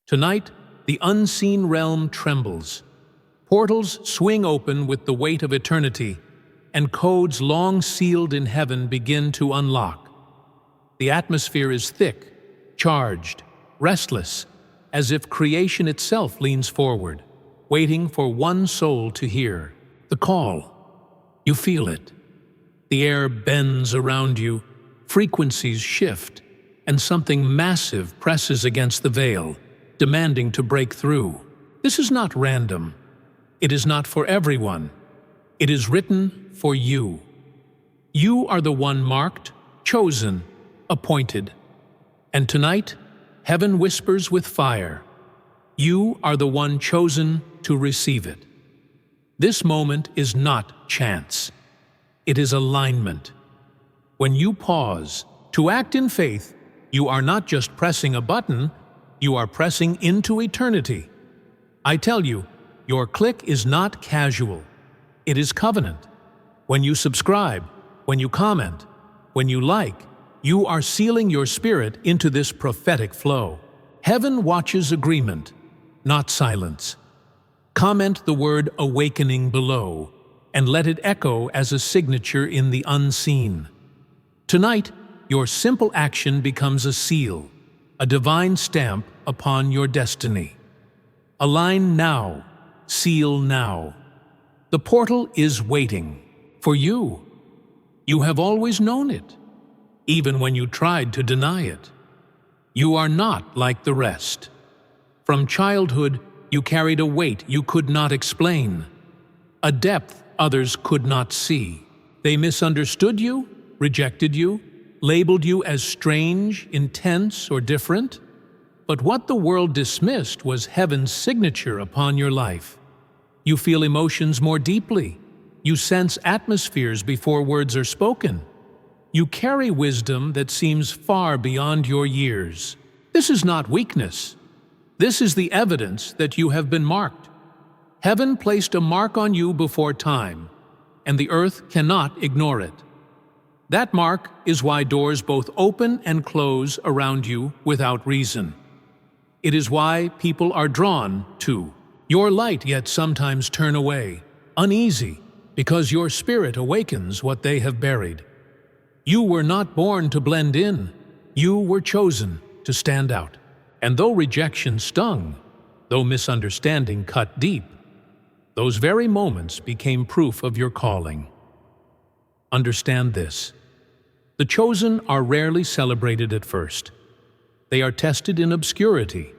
Tonight, the unseen realm trembles. Portals swing open with the weight of eternity, and codes long sealed in heaven begin to unlock. The atmosphere is thick, charged, restless, as if creation itself leans forward, waiting for one soul to hear. The call. You feel it. The air bends around you, frequencies shift, and something massive presses against the veil, demanding to break through. This is not random. It is not for everyone. It is written for you. You are the one marked, chosen, appointed. And tonight, heaven whispers with fire. You are the one chosen to receive it. This moment is not chance. It is alignment. When you pause to act in faith, you are not just pressing a button, you are pressing into eternity. I tell you, your click is not casual. It is covenant. When you subscribe, when you comment, when you like, you are sealing your spirit into this prophetic flow. Heaven watches agreement, not silence. Comment the word awakening below, and let it echo as a signature in the unseen. Tonight, your simple action becomes a seal, a divine stamp upon your destiny. Align now, seal now. The portal is waiting for you. You have always known it, even when you tried to deny it. You are not like the rest. From childhood, you carried a weight you could not explain, a depth others could not see. They misunderstood you, rejected you, labeled you as strange, intense, or different. But what the world dismissed was heaven's signature upon your life. You feel emotions more deeply. You sense atmospheres before words are spoken. You carry wisdom that seems far beyond your years. This is not weakness. This is the evidence that you have been marked. Heaven placed a mark on you before time, and the earth cannot ignore it. That mark is why doors both open and close around you without reason. It is why people are drawn to your light yet sometimes turn away, uneasy, because your spirit awakens what they have buried. You were not born to blend in. You were chosen to stand out. And though rejection stung, though misunderstanding cut deep, those very moments became proof of your calling. Understand this. The chosen are rarely celebrated at first. They are tested in obscurity,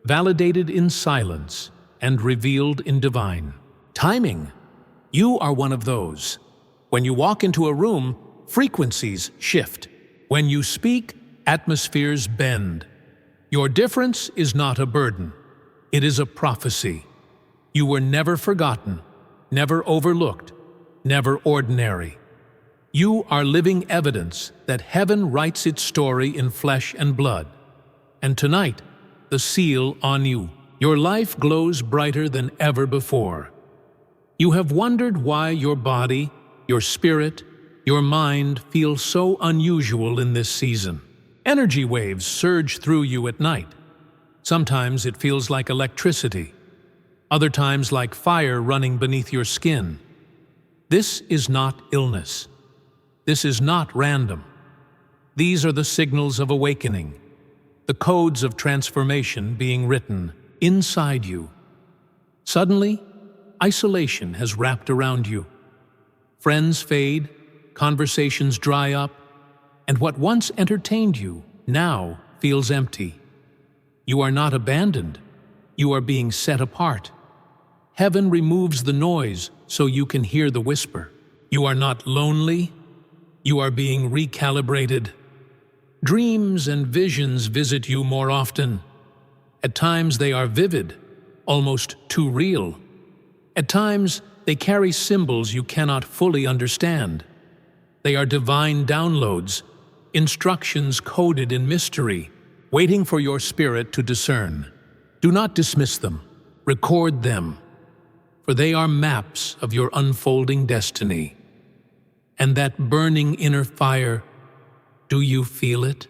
validated in silence, and revealed in divine timing. You are one of those. When you walk into a room, frequencies shift. When you speak, atmospheres bend. Your difference is not a burden. It is a prophecy. You were never forgotten, never overlooked, never ordinary. You are living evidence that heaven writes its story in flesh and blood. And tonight, the seal on you. Your life glows brighter than ever before. You have wondered why your body, your spirit, your mind feel so unusual in this season. Energy waves surge through you at night. Sometimes it feels like electricity, other times like fire running beneath your skin. This is not illness. This is not random. These are the signals of awakening, the codes of transformation being written inside you. Suddenly, isolation has wrapped around you. Friends fade, conversations dry up, and what once entertained you now feels empty. You are not abandoned. You are being set apart. Heaven removes the noise so you can hear the whisper. You are not lonely. You are being recalibrated. Dreams and visions visit you more often. At times they are vivid, almost too real. At times they carry symbols you cannot fully understand. They are divine downloads, instructions coded in mystery, waiting for your spirit to discern. Do not dismiss them. Record them, for they are maps of your unfolding destiny. And that burning inner fire, do you feel it?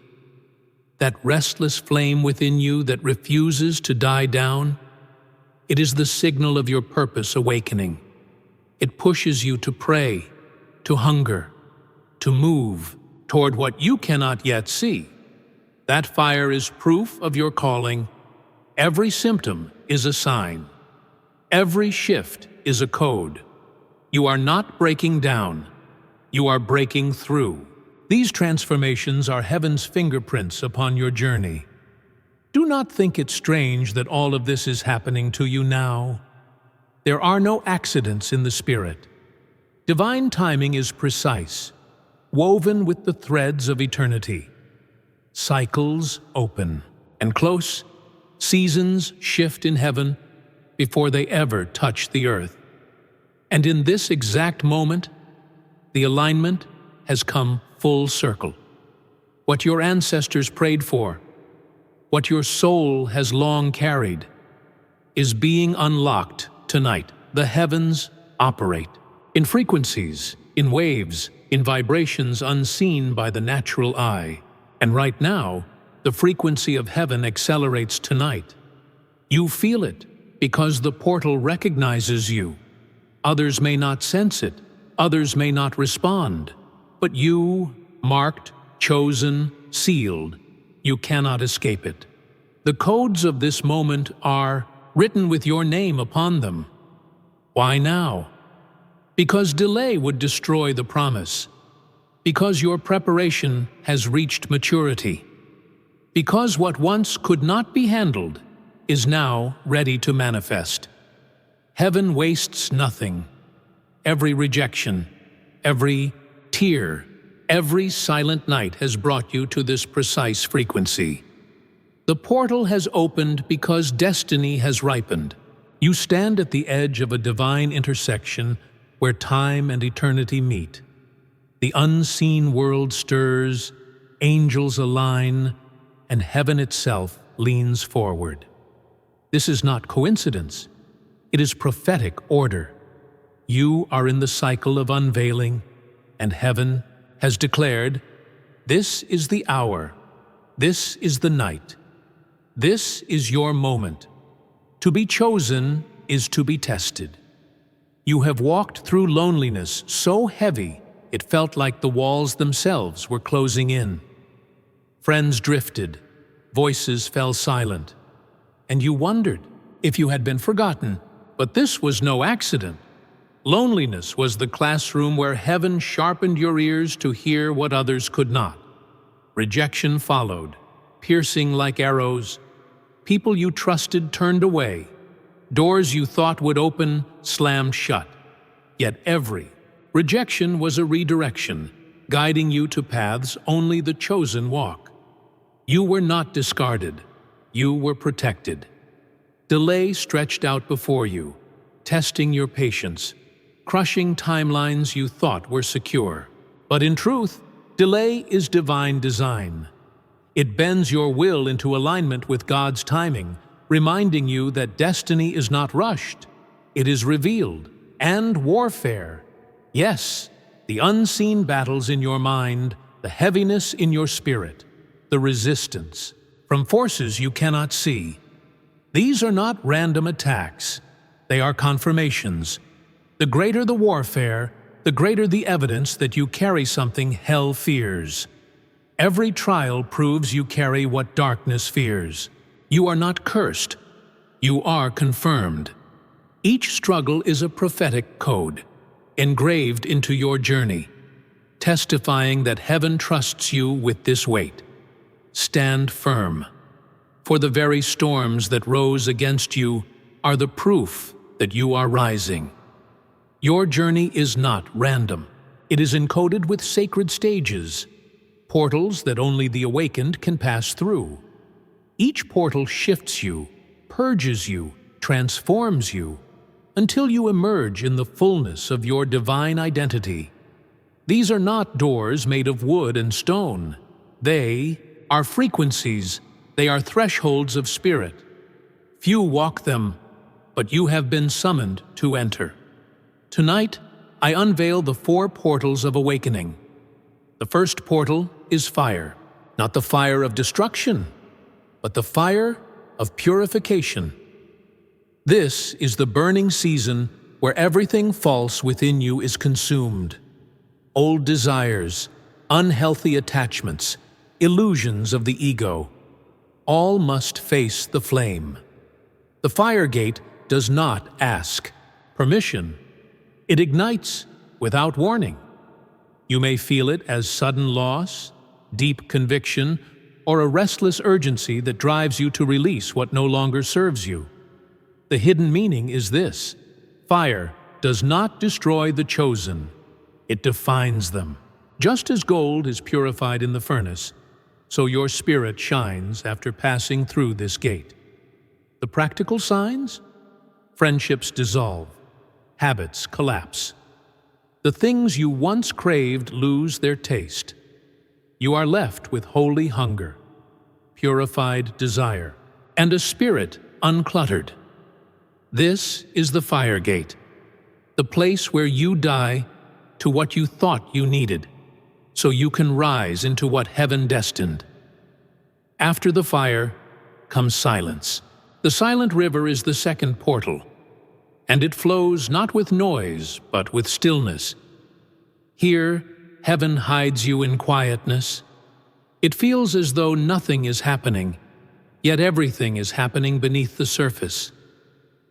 that restless flame within you that refuses to die down. It is the signal of your purpose awakening. It pushes you to pray, to hunger, to move toward what you cannot yet see. That fire is proof of your calling. Every symptom is a sign. Every shift is a code. You are not breaking down. You are breaking through. These transformations are heaven's fingerprints upon your journey. Do not think it strange that all of this is happening to you now. There are no accidents in the Spirit. Divine timing is precise, woven with the threads of eternity. Cycles open and close, seasons shift in heaven before they ever touch the earth. And in this exact moment, the alignment has come full circle. What your ancestors prayed for, what your soul has long carried, is being unlocked tonight. The heavens operate in frequencies, in waves, in vibrations unseen by the natural eye. And right now, the frequency of heaven accelerates tonight. You feel it because the portal recognizes you. Others may not sense it, others may not respond, but you, marked, chosen, sealed, you cannot escape it. The codes of this moment are written with your name upon them. Why now? Because delay would destroy the promise. Because your preparation has reached maturity. Because what once could not be handled is now ready to manifest. Heaven wastes nothing. Every rejection, every tear, every silent night has brought you to this precise frequency. The portal has opened because destiny has ripened. You stand at the edge of a divine intersection where time and eternity meet. The unseen world stirs, angels align, and heaven itself leans forward. This is not coincidence. It is prophetic order. You are in the cycle of unveiling, and heaven has declared, this is the hour, this is the night, this is your moment. To be chosen is to be tested. You have walked through loneliness so heavy it felt like the walls themselves were closing in. Friends drifted, voices fell silent, and you wondered if you had been forgotten. But this was no accident. Loneliness was the classroom where heaven sharpened your ears to hear what others could not. Rejection followed, piercing like arrows. People you trusted turned away. Doors you thought would open slammed shut. Yet every rejection was a redirection, guiding you to paths only the chosen walk. You were not discarded. You were protected. Delay stretched out before you, testing your patience, crushing timelines you thought were secure. But in truth, delay is divine design. It bends your will into alignment with God's timing, reminding you that destiny is not rushed, it is revealed. And warfare. Yes, the unseen battles in your mind, the heaviness in your spirit, the resistance from forces you cannot see. These are not random attacks. They are confirmations. The greater the warfare, the greater the evidence that you carry something hell fears. Every trial proves you carry what darkness fears. You are not cursed. You are confirmed. Each struggle is a prophetic code, engraved into your journey, testifying that heaven trusts you with this weight. Stand firm, for the very storms that rose against you are the proof that you are rising. Your journey is not random. It is encoded with sacred stages, portals that only the awakened can pass through. Each portal shifts you, purges you, transforms you, until you emerge in the fullness of your divine identity. These are not doors made of wood and stone. They are frequencies. They are thresholds of spirit. Few walk them, but you have been summoned to enter. Tonight, I unveil the 4 portals of awakening. The first portal is fire. not the fire of destruction, but the fire of purification. This is the burning season where everything false within you is consumed. Old desires, unhealthy attachments, illusions of the ego, all must face the flame. The fire gate does not ask permission. It ignites without warning. You may feel it as sudden loss, deep conviction, or a restless urgency that drives you to release what no longer serves you. The hidden meaning is this: fire does not destroy the chosen, it defines them. Just as gold is purified in the furnace, so your spirit shines after passing through this gate. The practical signs? Friendships dissolve, habits collapse. The things you once craved lose their taste. You are left with holy hunger, purified desire, and a spirit uncluttered. This is the fire gate, the place where you die to what you thought you needed, so you can rise into what heaven destined. After the fire comes silence. The silent river is the second portal, and it flows not with noise, but with stillness. Here, heaven hides you in quietness. It feels as though nothing is happening, yet everything is happening beneath the surface.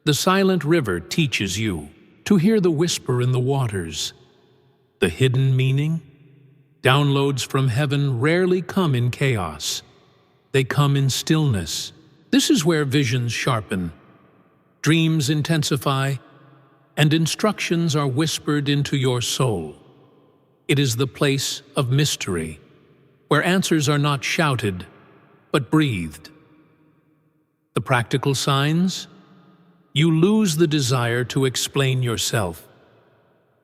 The silent river teaches you to hear the whisper in the waters. The hidden meaning? Downloads from heaven rarely come in chaos. They come in stillness. This is where visions sharpen, dreams intensify, and instructions are whispered into your soul. It is the place of mystery, where answers are not shouted, but breathed. The practical signs? You lose the desire to explain yourself.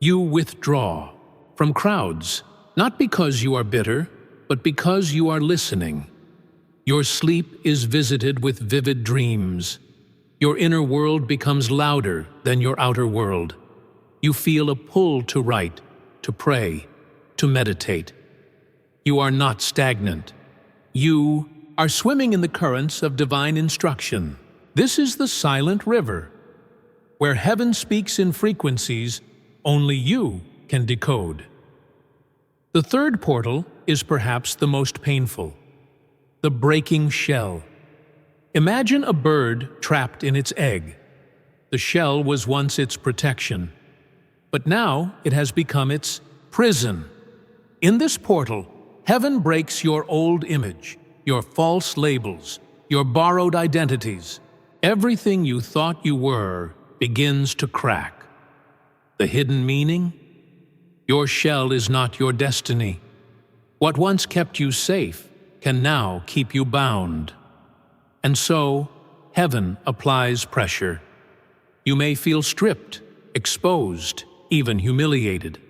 You withdraw from crowds, not because you are bitter, but because you are listening. Your sleep is visited with vivid dreams. Your inner world becomes louder than your outer world. You feel a pull to write, to pray, to meditate. You are not stagnant. You are swimming in the currents of divine instruction. This is the silent river, where heaven speaks in frequencies only you can decode. The third portal is perhaps the most painful: the breaking shell. Imagine a bird trapped in its egg. The shell was once its protection, but now it has become its prison. In this portal, heaven breaks your old image, your false labels, your borrowed identities. Everything you thought you were begins to crack. The hidden meaning? Your shell is not your destiny. What once kept you safe can now keep you bound. And so, heaven applies pressure. You may feel stripped, exposed, even humiliated.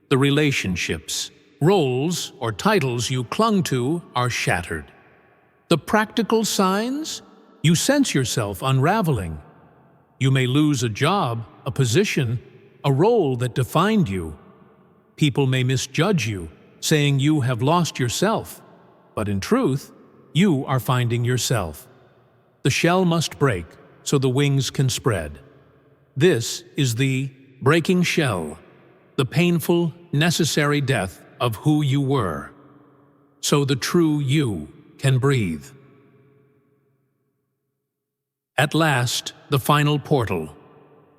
The relationships, roles, or titles you clung to are shattered. The practical signs? You sense yourself unraveling. You may lose a job, a position, a role that defined you. People may misjudge you, saying you have lost yourself. But in truth, you are finding yourself. The shell must break so the wings can spread. This is the breaking shell, the painful, necessary death of who you were, so the true you can breathe. At last, the final portal,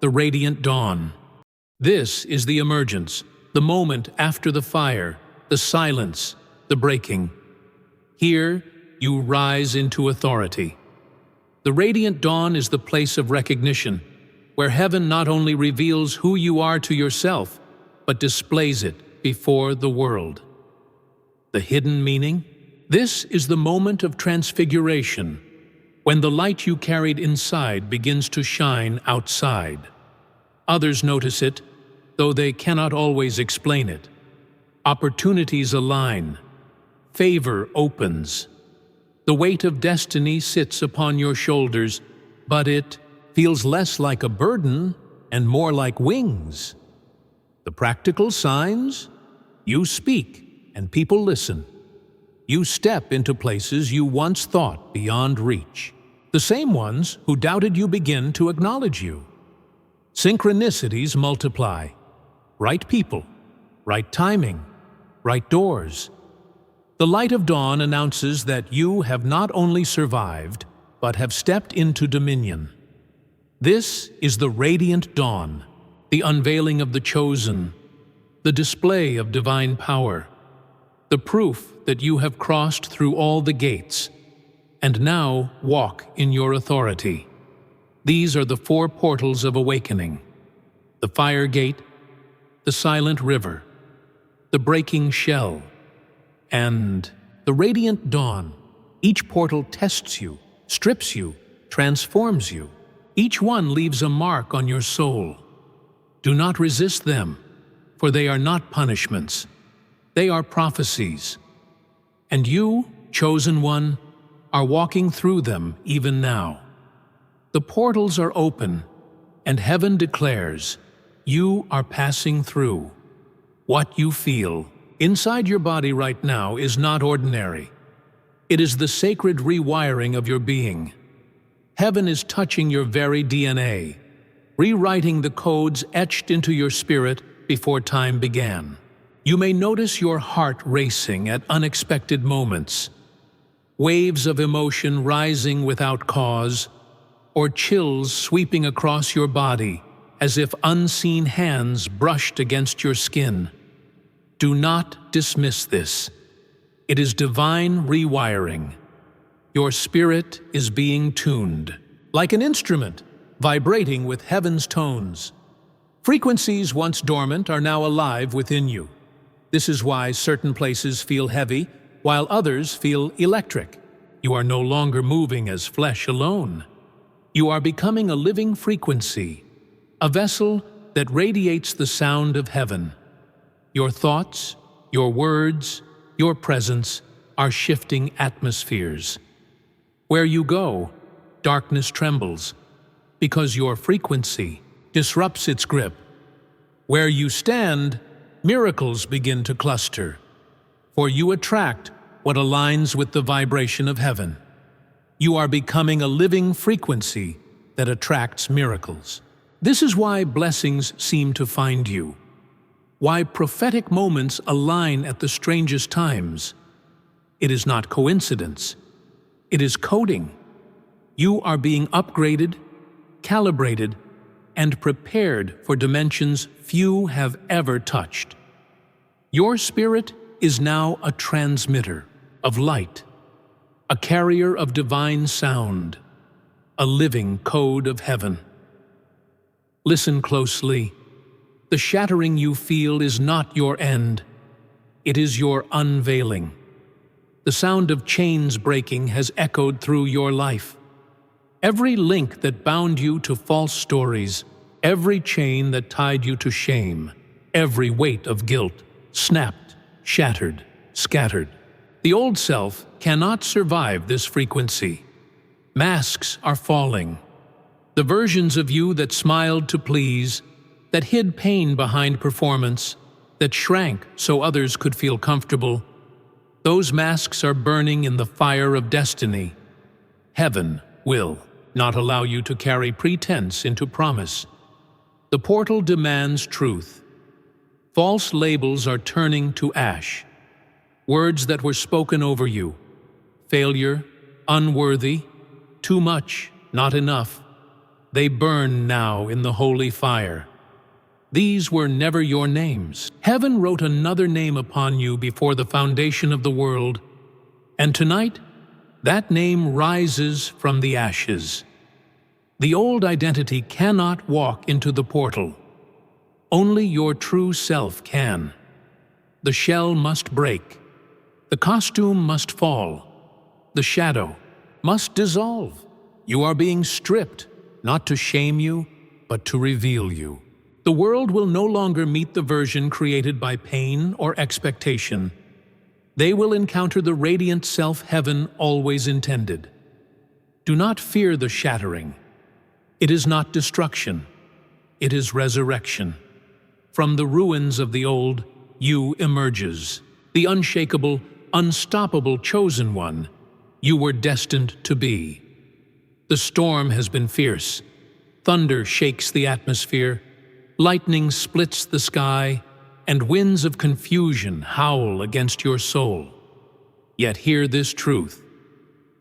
the radiant dawn. This is the emergence, the moment after the fire, the silence, the breaking. Here, you rise into authority. The radiant dawn is the place of recognition, where heaven not only reveals who you are to yourself, but displays it before the world. The hidden meaning? This is the moment of transfiguration, when the light you carried inside begins to shine outside. Others notice it, though they cannot always explain it. Opportunities align. Favor opens. The weight of destiny sits upon your shoulders, but it feels less like a burden and more like wings. The practical signs? You speak, and people listen. You step into places you once thought beyond reach. The same ones who doubted you begin to acknowledge you. Synchronicities multiply. Right people, right timing, right doors. The light of dawn announces that you have not only survived, but have stepped into dominion. This is the radiant dawn, the unveiling of the chosen, the display of divine power, the proof that you have crossed through all the gates, and now walk in your authority. These are the 4 portals of awakening: the fire gate, the silent river, the breaking shell, and the radiant dawn. Each portal tests you, strips you, transforms you. Each one leaves a mark on your soul. Do not resist them, for they are not punishments. They are prophecies. And you, chosen one, are walking through them even now. The portals are open, and heaven declares, you are passing through. What you feel inside your body right now is not ordinary. It is the sacred rewiring of your being. Heaven is touching your very DNA, rewriting the codes etched into your spirit before time began. You may notice your heart racing at unexpected moments, waves of emotion rising without cause, or chills sweeping across your body as if unseen hands brushed against your skin. Do not dismiss this. It is divine rewiring. Your spirit is being tuned, like an instrument, vibrating with heaven's tones. Frequencies once dormant are now alive within you. This is why certain places feel heavy, while others feel electric. You are no longer moving as flesh alone. You are becoming a living frequency, a vessel that radiates the sound of heaven. Your thoughts, your words, your presence are shifting atmospheres. Where you go, darkness trembles, because your frequency disrupts its grip. Where you stand, miracles begin to cluster, for you attract what aligns with the vibration of heaven. You are becoming a living frequency that attracts miracles. This is why blessings seem to find you, why prophetic moments align at the strangest times. It is not coincidence. It is coding. You are being upgraded, calibrated, and prepared for dimensions few have ever touched. Your spirit is now a transmitter of light, a carrier of divine sound, a living code of heaven. Listen closely. The shattering you feel is not your end. It is your unveiling. The sound of chains breaking has echoed through your life. Every link that bound you to false stories, every chain that tied you to shame, every weight of guilt, snapped, shattered, scattered. The old self cannot survive this frequency. Masks are falling. The versions of you that smiled to please, that hid pain behind performance, that shrank so others could feel comfortable, those masks are burning in the fire of destiny. Heaven will not allow you to carry pretense into promise. The portal demands truth. False labels are turning to ash. Words that were spoken over you, failure, unworthy, too much, not enough, they burn now in the holy fire. These were never your names. Heaven wrote another name upon you before the foundation of the world, and tonight, that name rises from the ashes. The old identity cannot walk into the portal. Only your true self can. The shell must break. The costume must fall. The shadow must dissolve. You are being stripped, not to shame you, but to reveal you. The world will no longer meet the version created by pain or expectation. They will encounter the radiant self heaven always intended. Do not fear the shattering. It is not destruction. It is resurrection. From the ruins of the old, you emerges, the unshakable, unstoppable chosen one you were destined to be. The storm has been fierce. Thunder shakes the atmosphere, lightning splits the sky, and winds of confusion howl against your soul. Yet hear this truth.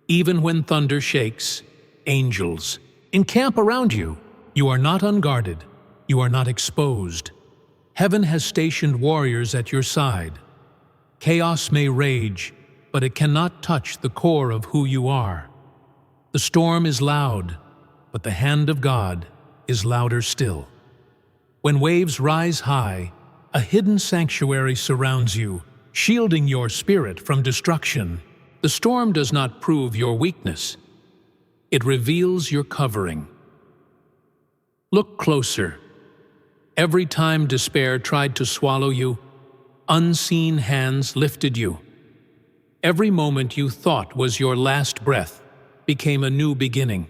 Even when thunder shakes, angels encamp around you. You are not unguarded. You are not exposed. Heaven has stationed warriors at your side. Chaos may rage, but it cannot touch the core of who you are. The storm is loud, but the hand of God is louder still. When waves rise high, a hidden sanctuary surrounds you, shielding your spirit from destruction. The storm does not prove your weakness. It reveals your covering. Look closer. Every time despair tried to swallow you, unseen hands lifted you. Every moment you thought was your last breath became a new beginning.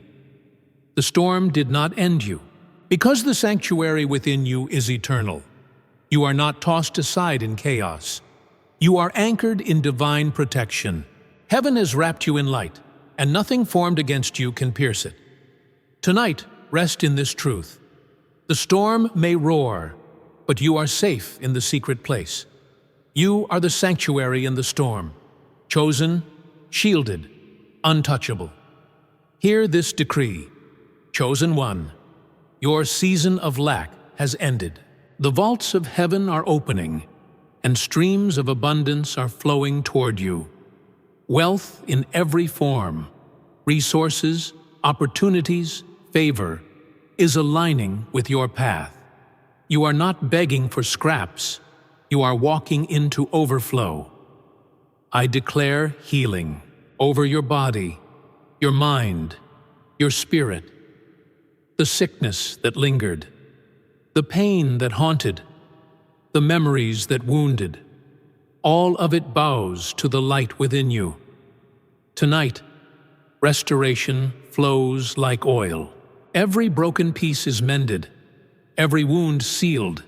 The storm did not end you, because the sanctuary within you is eternal. You are not tossed aside in chaos. You are anchored in divine protection. Heaven has wrapped you in light, and nothing formed against you can pierce it. Tonight, rest in this truth. The storm may roar, but you are safe in the secret place. You are the sanctuary in the storm, chosen, shielded, untouchable. Hear this decree. Chosen one, your season of lack has ended. The vaults of heaven are opening, and streams of abundance are flowing toward you. Wealth in every form, resources, opportunities, favor, is aligning with your path. You are not begging for scraps. You are walking into overflow. I declare healing over your body, your mind, your spirit. The sickness that lingered, the pain that haunted, the memories that wounded, all of it bows to the light within you. Tonight, restoration flows like oil. Every broken piece is mended, every wound sealed,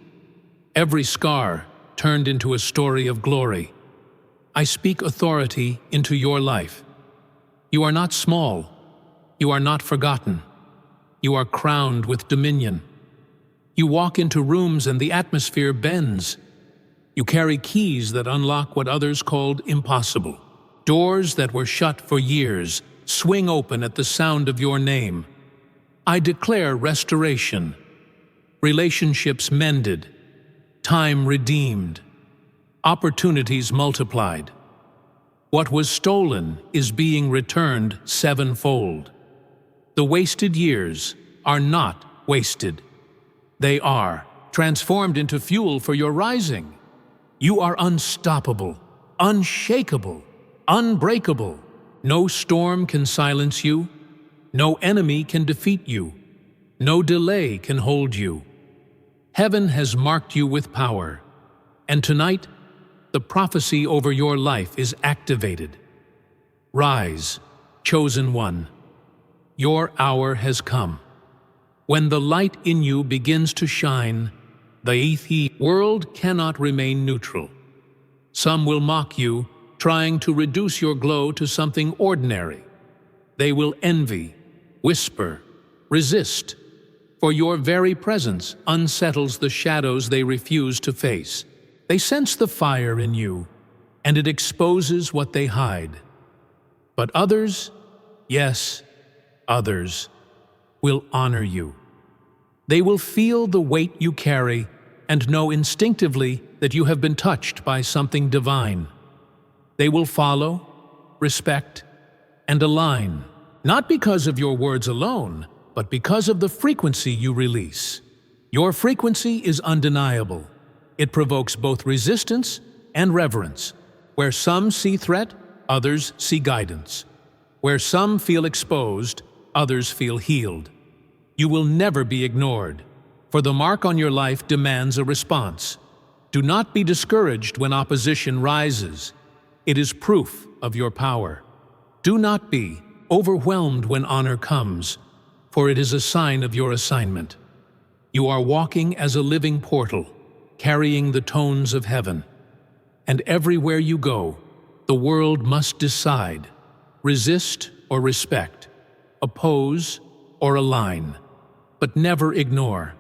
every scar turned into a story of glory. I speak authority into your life. You are not small. You are not forgotten. You are crowned with dominion. You walk into rooms and the atmosphere bends. You carry keys that unlock what others called impossible. Doors that were shut for years swing open at the sound of your name. I declare restoration, relationships mended, time redeemed, opportunities multiplied. What was stolen is being returned sevenfold. The wasted years are not wasted. They are transformed into fuel for your rising. You are unstoppable, unshakable, unbreakable. No storm can silence you. No enemy can defeat you. No delay can hold you. Heaven has marked you with power, and tonight, the prophecy over your life is activated. Rise, chosen one. Your hour has come. When the light in you begins to shine, the world cannot remain neutral. Some will mock you, trying to reduce your glow to something ordinary. They will envy, whisper, resist, for your very presence unsettles the shadows they refuse to face. They sense the fire in you, and it exposes what they hide. But others, yes, others, will honor you. They will feel the weight you carry and know instinctively that you have been touched by something divine. They will follow, respect, and align, not because of your words alone, but because of the frequency you release. Your frequency is undeniable. It provokes both resistance and reverence. Where some see threat, others see guidance. Where some feel exposed, others feel healed. You will never be ignored, for the mark on your life demands a response. Do not be discouraged when opposition rises. It is proof of your power. Do not be overwhelmed when honor comes, for it is a sign of your assignment. You are walking as a living portal, carrying the tones of heaven. And everywhere you go, The world must decide: resist or respect, oppose or align, but never ignore.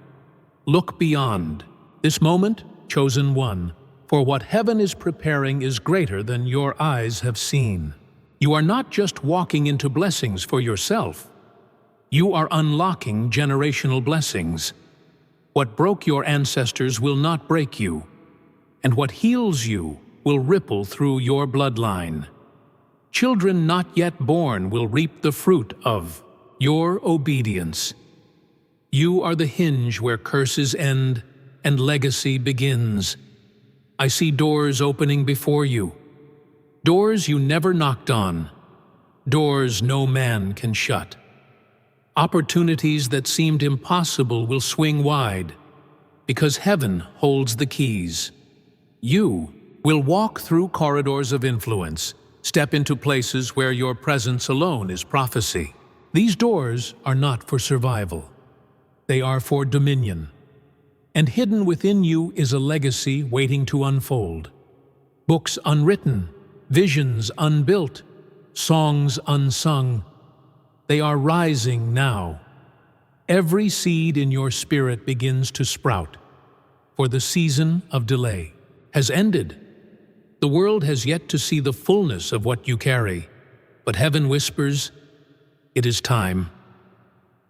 Look beyond. This moment, chosen one, for what heaven is preparing is greater than your eyes have seen. You are not just walking into blessings for yourself. You are unlocking generational blessings. What broke your ancestors will not break you, and what heals you will ripple through your bloodline. Children not yet born will reap the fruit of your obedience. You are the hinge where curses end and legacy begins. I see doors opening before you. Doors you never knocked on. Doors no man can shut. Opportunities that seemed impossible will swing wide, because heaven holds the keys. You will walk through corridors of influence, step into places where your presence alone is prophecy. These doors are not for survival. They are for dominion. And hidden within you is a legacy waiting to unfold. Books unwritten, visions unbuilt, songs unsung. They are rising now. Every seed in your spirit begins to sprout, for the season of delay has ended. The world has yet to see the fullness of what you carry, but heaven whispers, it is time.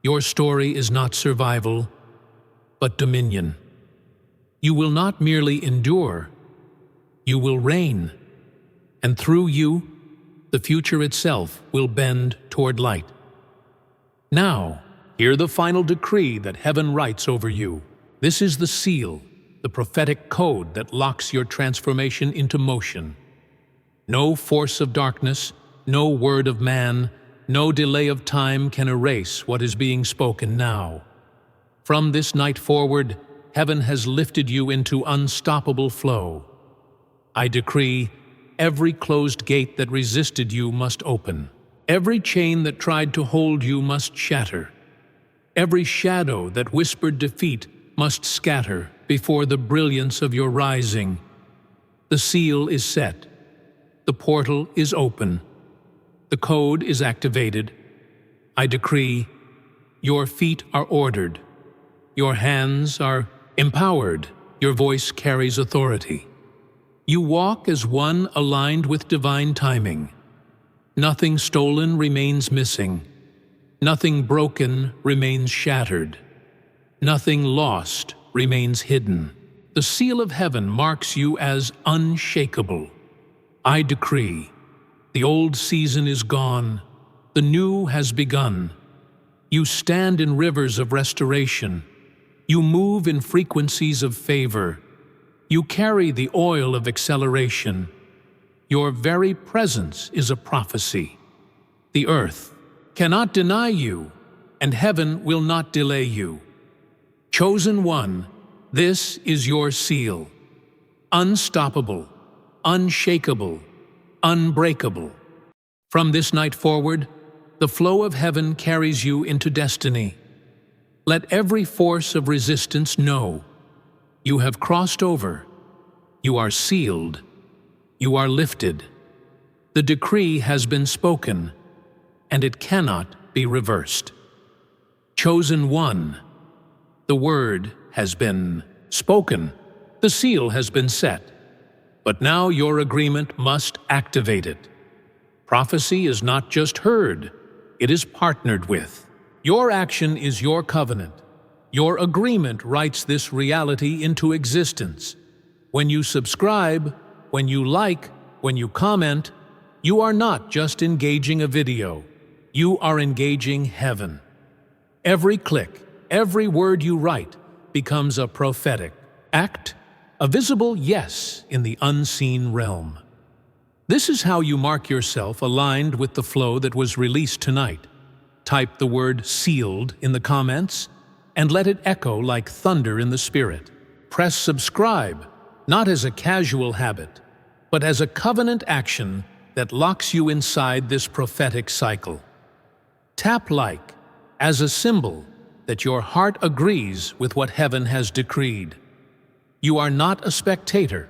Your story is not survival, but dominion. You will not merely endure, you will reign, and through you, the future itself will bend toward light. Now, hear the final decree that heaven writes over you. This is the seal, the prophetic code that locks your transformation into motion. No force of darkness, no word of man, no delay of time can erase what is being spoken now. From this night forward, heaven has lifted you into unstoppable flow. I decree, every closed gate that resisted you must open. Every chain that tried to hold you must shatter. Every shadow that whispered defeat must scatter before the brilliance of your rising. The seal is set. The portal is open. The code is activated. I decree, your feet are ordered. Your hands are empowered. Your voice carries authority. You walk as one aligned with divine timing. Nothing stolen remains missing. Nothing broken remains shattered. Nothing lost remains hidden. The seal of heaven marks you as unshakable. I decree, the old season is gone, the new has begun. You stand in rivers of restoration. You move in frequencies of favor. You carry the oil of acceleration. Your very presence is a prophecy. The earth cannot deny you, and heaven will not delay you. Chosen one, this is your seal. Unstoppable, unshakable, unbreakable. From this night forward, the flow of heaven carries you into destiny. Let every force of resistance know you have crossed over. You are sealed. You are lifted. The decree has been spoken, and it cannot be reversed. Chosen one, the word has been spoken. The seal has been set. But now your agreement must activate it. Prophecy is not just heard, it is partnered with. Your action is your covenant. Your agreement writes this reality into existence. When you subscribe, when you like, when you comment, you are not just engaging a video. You are engaging heaven. Every click, every word you write becomes a prophetic act, a visible yes in the unseen realm. This is how you mark yourself aligned with the flow that was released tonight. Type the word sealed in the comments and let it echo like thunder in the spirit. Press subscribe, not as a casual habit, but as a covenant action that locks you inside this prophetic cycle. Tap like as a symbol that your heart agrees with what heaven has decreed. You are not a spectator.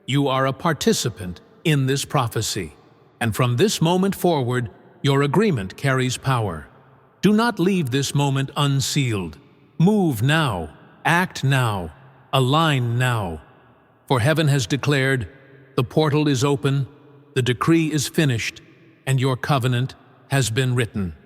You are a participant in this prophecy, and from this moment forward, your agreement carries power. Do not leave this moment unsealed. Move now, act now, align now. For heaven has declared, the portal is open, the decree is finished, and your covenant has been written.